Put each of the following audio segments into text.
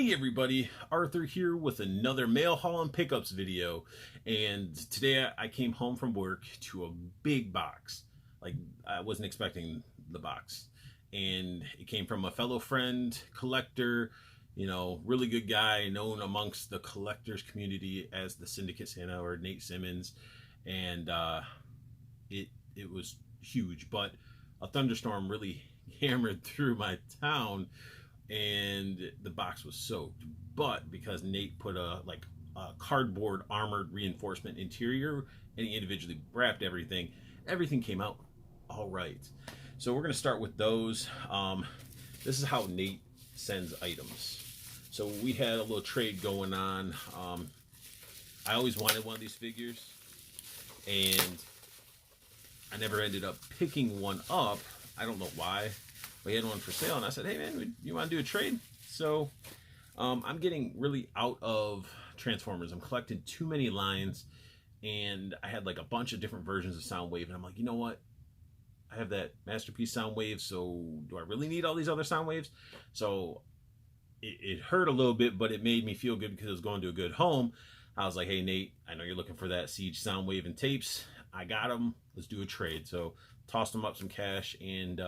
Hey everybody, Arthur here with another mail haul and pickups video. And today I came home from work to a big box. Like, I wasn't expecting the box. And it came from a fellow friend, collector, really good guy, known amongst the collectors community as the Syndicate Santa, or Nate Simmons. And it was huge, but a thunderstorm really hammered through my town and the box was soaked. But because Nate put a cardboard armored reinforcement interior and he individually wrapped everything came out all right. So we're going to start with those. This is how Nate sends items. So we had a little trade going on. I always wanted one of these figures and I never ended up picking one up. I don't know why. We had one for sale and I said, hey man, you want to do a trade? So I'm getting really out of Transformers. I'm collecting too many lines and I had like a bunch of different versions of Soundwave and I'm like, you know what? I have that Masterpiece Soundwave, so do I really need all these other Soundwaves? So it hurt a little bit, but it made me feel good because it was going to a good home. I was like, hey Nate, I know you're looking for that Siege Soundwave and tapes. I got them. Let's do a trade. So tossed them up some cash and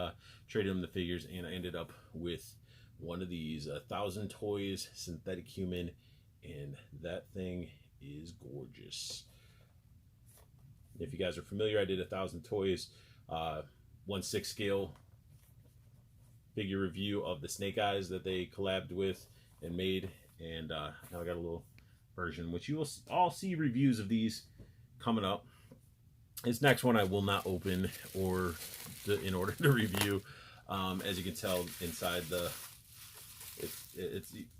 traded them the figures, and I ended up with one of these 1,000 Toys Synthetic Human, and that thing is gorgeous. If you guys are familiar, I did 1,000 Toys 1/6 scale figure review of the Snake Eyes that they collabed with and made, and now I got a little version which you will all see reviews of these coming up. This next one I will not open in order to review. As you can tell inside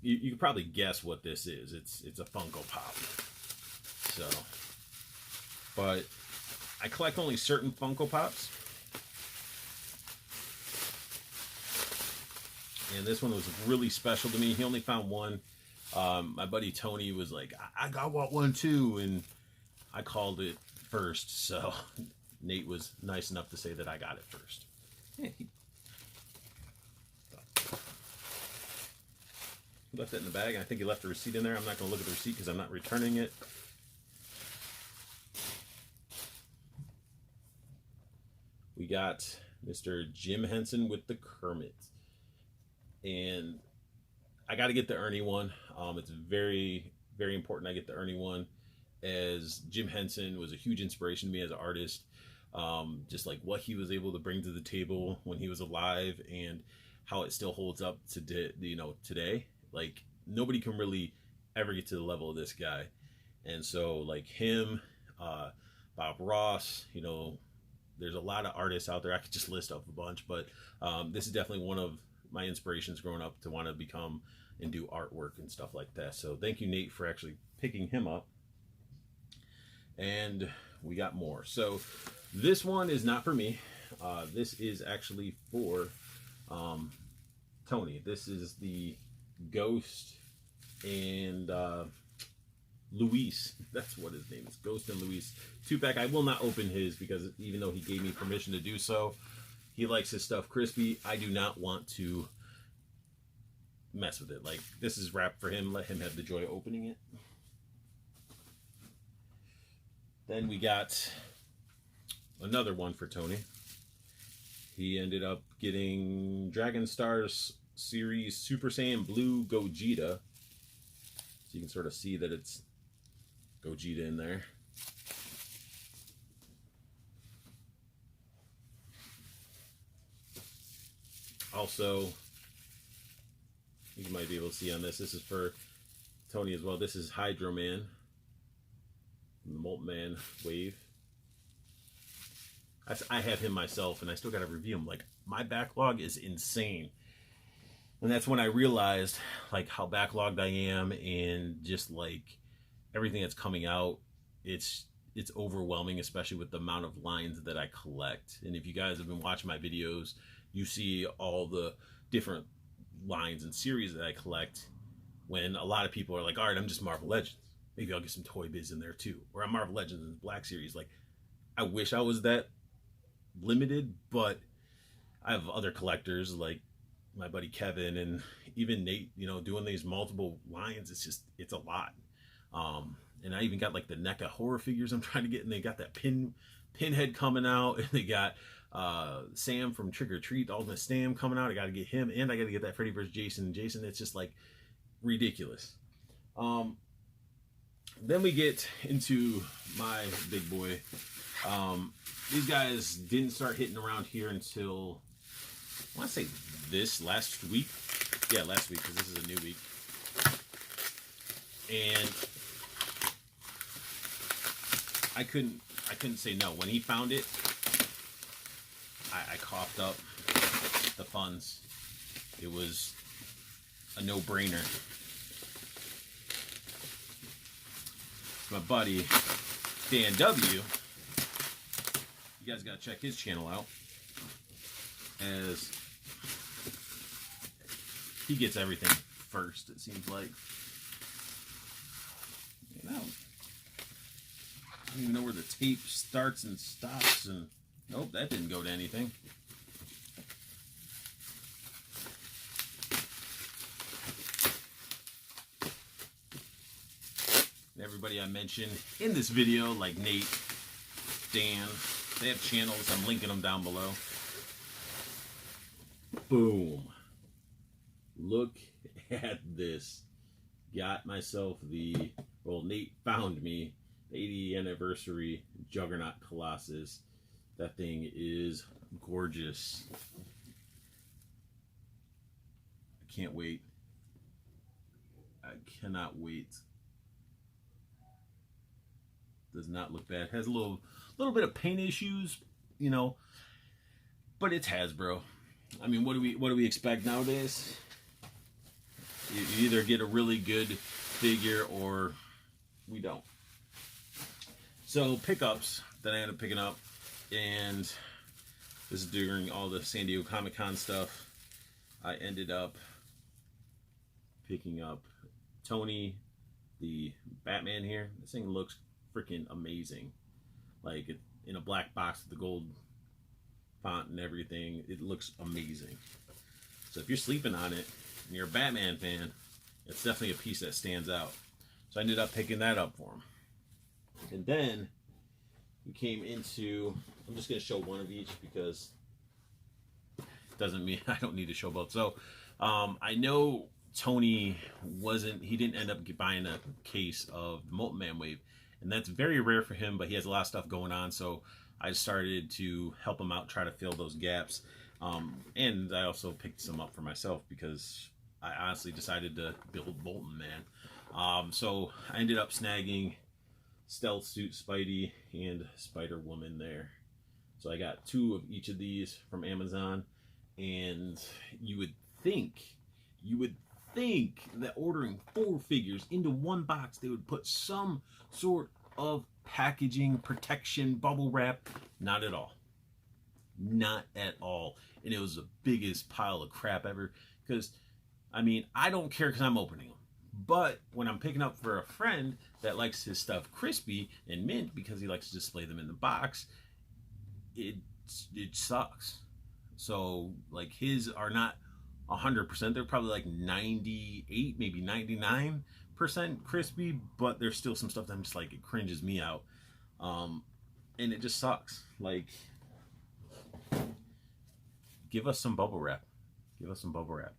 you can probably guess what this is. It's a Funko Pop. So, but I collect only certain Funko Pops, and this one was really special to me. He only found one. My buddy Tony was like, I got one too, and I called it first, so Nate was nice enough to say that I got it first. Yeah, he left it in the bag, and I think he left the receipt in there. I'm not going to look at the receipt because I'm not returning it. We got Mr. Jim Henson with the Kermit, and I got to get the Ernie one. It's very, very important I get the Ernie one, as Jim Henson was a huge inspiration to me as an artist. Just like what he was able to bring to the table when he was alive and how it still holds up to today. Like, nobody can really ever get to the level of this guy. And so like him, Bob Ross, there's a lot of artists out there. I could just list up a bunch, but this is definitely one of my inspirations growing up to want to become and do artwork and stuff like that. So thank you, Nate, for actually picking him up. And we got more. So this one is not for me. This is actually for Tony. This is the Ghost and Luis. That's what his name is. Ghost and Luis 2-pack. I will not open his because even though he gave me permission to do so, he likes his stuff crispy. I do not want to mess with it. Like, this is wrapped for him. Let him have the joy of opening it. Then we got another one for Tony. He ended up getting Dragon Stars Series Super Saiyan Blue Gogeta. So you can sort of see that it's Gogeta in there. Also, you might be able to see on this, this is for Tony as well. This is Hydro Man, the Molten Man Wave. I have him myself, and I still got to review him. Like, my backlog is insane. And that's when I realized, like, how backlogged I am, and just, like, everything that's coming out, it's overwhelming, especially with the amount of lines that I collect. And if you guys have been watching my videos, you see all the different lines and series that I collect, when a lot of people are like, all right, I'm just Marvel Legends. Maybe I'll get some Toy Biz in there too. Or I'm Marvel Legends and Black Series. Like, I wish I was that limited, but I have other collectors like my buddy Kevin and even Nate, you know, doing these multiple lines. It's a lot. And I even got like the NECA horror figures I'm trying to get, and they got that pinhead coming out, and they got Sam from Trick or Treat, Ultimate Sam coming out. I got to get him, and I got to get that Freddy vs. Jason. It's just like ridiculous. Then we get into my big boy. These guys didn't start hitting around here until, I want to say this last week. Yeah, last week, because this is a new week. And I couldn't say no. When he found it, I coughed up the funds. It was a no-brainer. My buddy Dan W, you guys gotta check his channel out, as he gets everything first, it seems like. You know, I don't even know where the tape starts and stops, and nope, that didn't go to anything. Everybody I mentioned in this video, like Nate, Dan, they have channels. I'm linking them down below. Boom. Look at this. Got myself the, well, Nate found me the 80th anniversary Juggernaut Colossus. That thing is gorgeous. I can't wait. I cannot wait. Does not look bad. Has a little bit of paint issues, you know, but it's Hasbro. I mean, what do we expect nowadays? You either get a really good figure or we don't. So pickups that I ended up picking up, and this is during all the San Diego Comic-Con stuff. I ended up picking up Tony, the Batman here. This thing looks freaking amazing. Like, it, in a black box with the gold font and everything, it looks amazing. So if you're sleeping on it and you're a Batman fan, it's definitely a piece that stands out. So I ended up picking that up for him. And then we came into, I'm just going to show one of each because it doesn't mean I don't need to show both. So I know Tony he didn't end up buying a case of the Molten Man Wave. And that's very rare for him, but he has a lot of stuff going on. So I started to help him out, try to fill those gaps. And I also picked some up for myself because I honestly decided to build Molten Man. So I ended up snagging Stealth Suit Spidey and Spider Woman there. So I got 2 of each of these from Amazon. And you would think that ordering 4 figures into one box, they would put some sort of packaging, protection, bubble wrap. Not at all. Not at all. And it was the biggest pile of crap ever. Because, I mean, I don't care because I'm opening them. But when I'm picking up for a friend that likes his stuff crispy and mint because he likes to display them in the box, it sucks. So, like, his are not 100%. They're probably like 98, maybe 99% crispy, but there's still some stuff that I'm just like, it cringes me out. And it just sucks. Like, give us some bubble wrap. Give us some bubble wrap.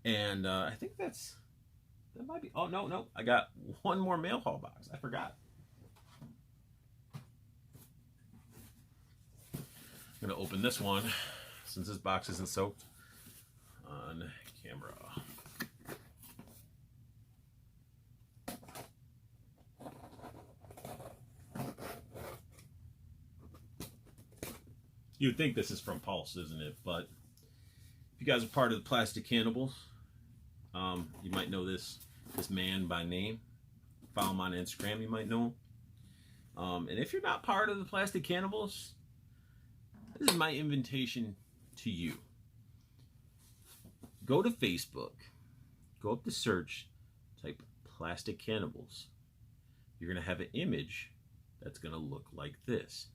And I think that might be, oh, no. I got one more mail haul box. I forgot. I'm going to open this one since this box isn't soaked on camera. You would think this is from Pulse, isn't it? But if you guys are part of the Plastic Cannibals, you might know this man by name. Follow him on Instagram, you might know him. And if you're not part of the Plastic Cannibals, this is my invitation to you. Go to Facebook, go up to search, type Plastic Cannibals. You're going to have an image that's going to look like this.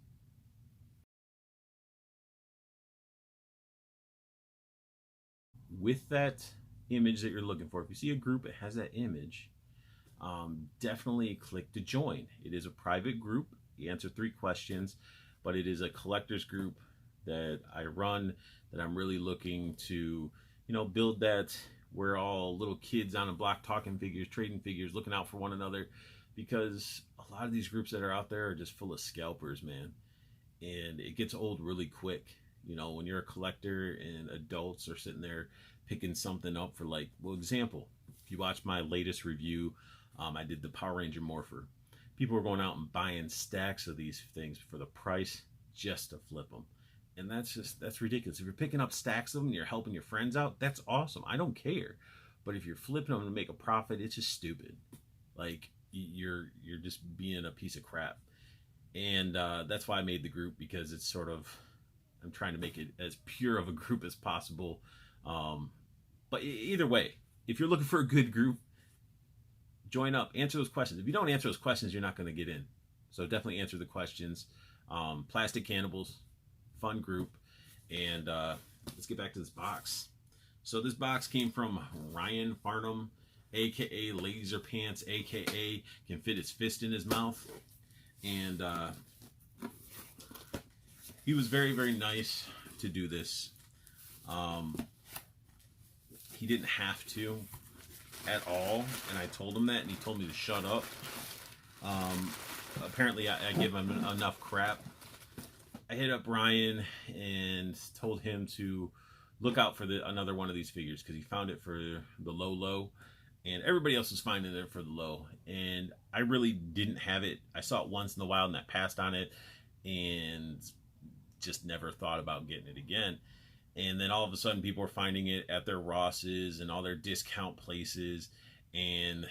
with that image that you're looking for, if you see a group that has that image, definitely click to join. It is a private group. You answer 3 questions, but it is a collectors group that I run, that I'm really looking to, build that. We're all little kids on a block talking figures, trading figures, looking out for one another, because a lot of these groups that are out there are just full of scalpers, man. And it gets old really quick. When you're a collector and adults are sitting there picking something up for, like, well, example, if you watch my latest review, I did the Power Ranger Morpher. People are going out and buying stacks of these things for the price just to flip them. And that's ridiculous. If you're picking up stacks of them and you're helping your friends out, that's awesome. I don't care. But if you're flipping them to make a profit, it's just stupid. Like, you're just being a piece of crap. And that's why I made the group, because it's sort of, I'm trying to make it as pure of a group as possible. But either way, if you're looking for a good group, join up, answer those questions. If you don't answer those questions, you're not going to get in. So definitely answer the questions. Plastic Cannibals, fun group. And let's get back to this box. So this box came from Ryan Farnham, aka Laser Pants, aka can fit his fist in his mouth. And he was very, very nice to do this. He didn't have to at all, and I told him that, and he told me to shut up. Apparently I give him enough crap. I hit up Ryan and told him to look out for another one of these figures, because he found it for the low, and everybody else was finding it for the low, and I really didn't have it. I saw it once in a while and I passed on it and just never thought about getting it again. And then all of a sudden people were finding it at their Ross's and all their discount places, and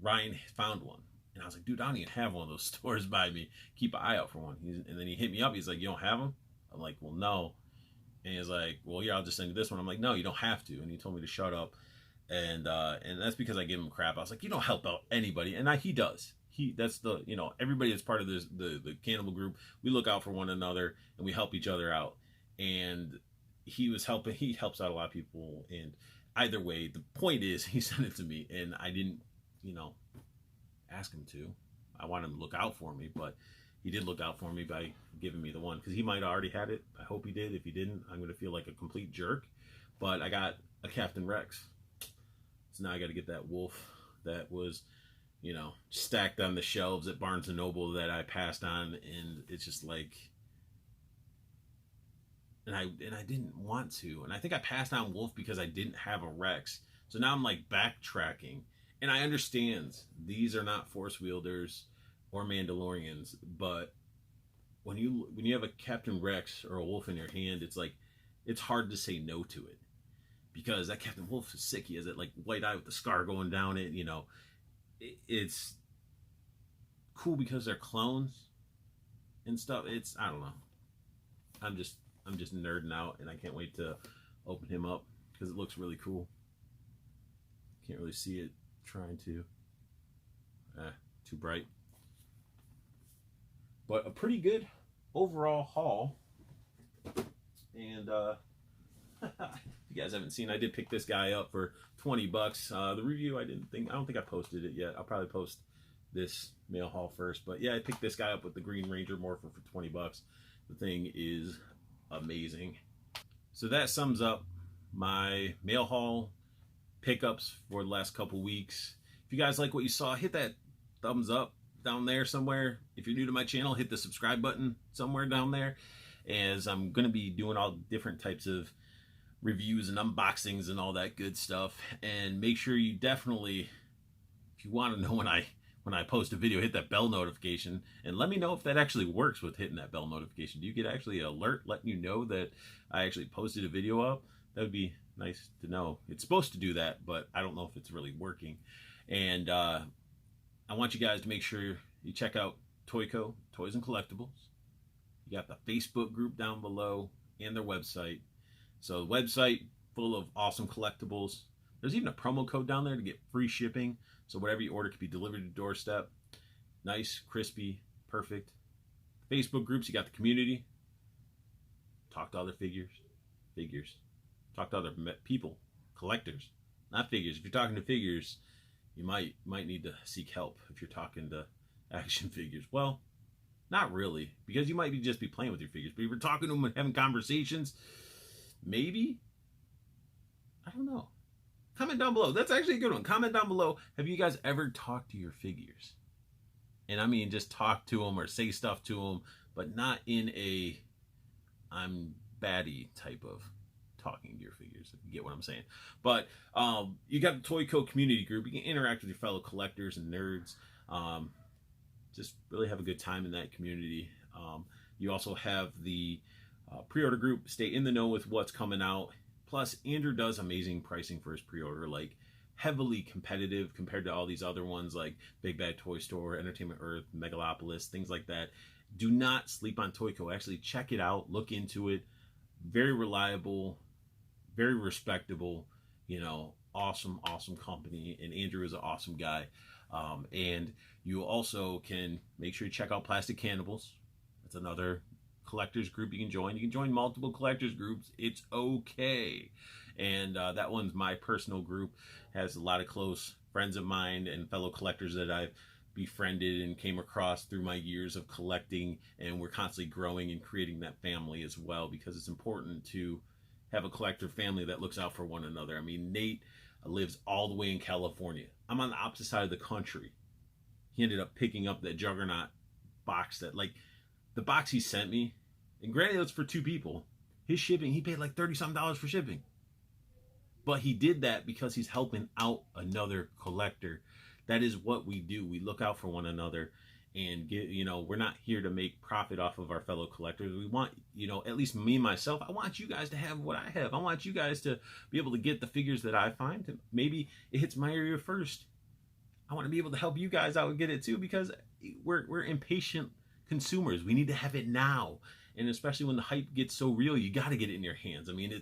Ryan found one. And I was like, dude, I don't even have one of those stores by me. Keep an eye out for one. And then he hit me up. He's like, you don't have them? I'm like, well, no. And he's like, well, yeah, I'll just send you this one. I'm like, no, you don't have to. And he told me to shut up. And that's because I give him crap. I was like, you don't help out anybody. And he does. That's the, everybody that's part of this, the cannibal group, we look out for one another and we help each other out. And he helps out a lot of people. And either way, the point is, he sent it to me, and I didn't, ask him to. I wanted him to look out for me, but he did look out for me by giving me the one, because he might have already had it. I hope he did. If he didn't, I'm going to feel like a complete jerk. But I got a Captain Rex. So now I got to get that wolf that was, stacked on the shelves at Barnes & Noble that I passed on, and it's just like, and I didn't want to. And I think I passed on Wolf because I didn't have a Rex. So now I'm like backtracking. And I understand these are not Force Wielders or Mandalorians, but when you have a Captain Rex or a Wolf in your hand, it's like, it's hard to say no to it, because that Captain Wolf is sick. He has that like white eye with the scar going down it. It's cool because they're clones and stuff. I don't know. I'm just nerding out, and I can't wait to open him up because it looks really cool. Can't really see it. Trying to. Too bright. But a pretty good overall haul. And if you guys haven't seen, I did pick this guy up for 20 bucks. The review, I don't think I posted it yet. I'll probably post this mail haul first. But yeah, I picked this guy up with the Green Ranger Morpher for 20 bucks. The thing is amazing. So that sums up my mail haul pickups for the last couple weeks. If you guys like what you saw, hit that thumbs up down there somewhere. If you're new to my channel, hit the subscribe button somewhere down there, as I'm going to be doing all different types of reviews and unboxings and all that good stuff. And make sure you definitely, if you want to know when I post a video, hit that bell notification, and let me know if that actually works with hitting that bell notification. Do you get actually an alert letting you know that I actually posted a video up? That would be nice to know. It's supposed to do that, but I don't know if it's really working. And I want you guys to make sure you check out Toyco Toys and Collectibles. You got the Facebook group down below and their website. So the website full of awesome collectibles. There's even a promo code down there to get free shipping. So whatever you order can be delivered to your doorstep. Nice, crispy, perfect. Facebook groups, you got the community. Talk to other figures. Talk to other people collectors, not figures. If you're talking to figures, you might need to seek help. If you're talking to action figures, well, not really, because you might just be playing with your figures. But if you're talking to them and having conversations, maybe. I don't know. Comment down below. That's actually a good one. Comment down below. Have you guys ever talked to your figures? And I mean, just talk to them or say stuff to them, but not in a I'm baddie type of talking to your figures, if you get what I'm saying. But you got the Toyco community group. You can interact with your fellow collectors and nerds. Just really have a good time in that community. You also have the pre-order group. Stay in the know with what's coming out. Plus, Andrew does amazing pricing for his pre-order, like heavily competitive compared to all these other ones like Big Bad Toy Store, Entertainment Earth, Megalopolis, things like that. Do not sleep on Toyco. Actually, check it out. Look into it. Very reliable, very respectable, you know, awesome company. And Andrew is an awesome guy. And you also can make sure you check out Plastic Cannibals. That's another collectors group you can join. You can join multiple collectors groups. It's okay. And that one's my personal group. Has a lot of close friends of mine and fellow collectors that I've befriended and came across through my years of collecting, and we're constantly growing and creating that family as well, because it's important to have a collector family that looks out for one another. I mean, Nate lives all the way in California. I'm on the opposite side of the country. He ended up picking up that Juggernaut box, that, like, the box he sent me, and granted it's for 2 people, his shipping, he paid like $30-something for shipping. But he did that because he's helping out another collector. That is what we do. We look out for one another and get, you know, we're not here to make profit off of our fellow collectors. We want, you know, at least me, myself, I want you guys to have what I have. I want you guys to be able to get the figures that I find. Maybe it hits my area first. I want to be able to help you guys out and get it too, because we're impatient consumers. We need to have it now. And especially when the hype gets so real, you got to get it in your hands. I mean,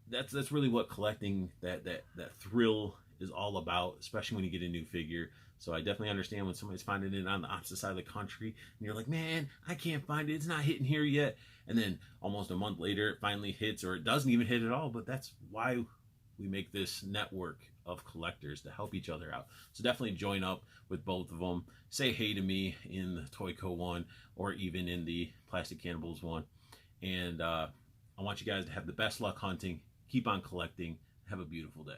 that's really what collecting, that thrill is all about, especially when you get a new figure. So I definitely understand when somebody's finding it on the opposite side of the country and you're like, man, I can't find it, it's not hitting here yet. And then almost a month later it finally hits, or it doesn't even hit at all. But that's why we make this network of collectors, to help each other out. So definitely join up with both of them. Say hey to me in the Toyco one, or even in the Plastic Cannibals one. And I want you guys to have the best luck hunting. Keep on collecting. Have a beautiful day.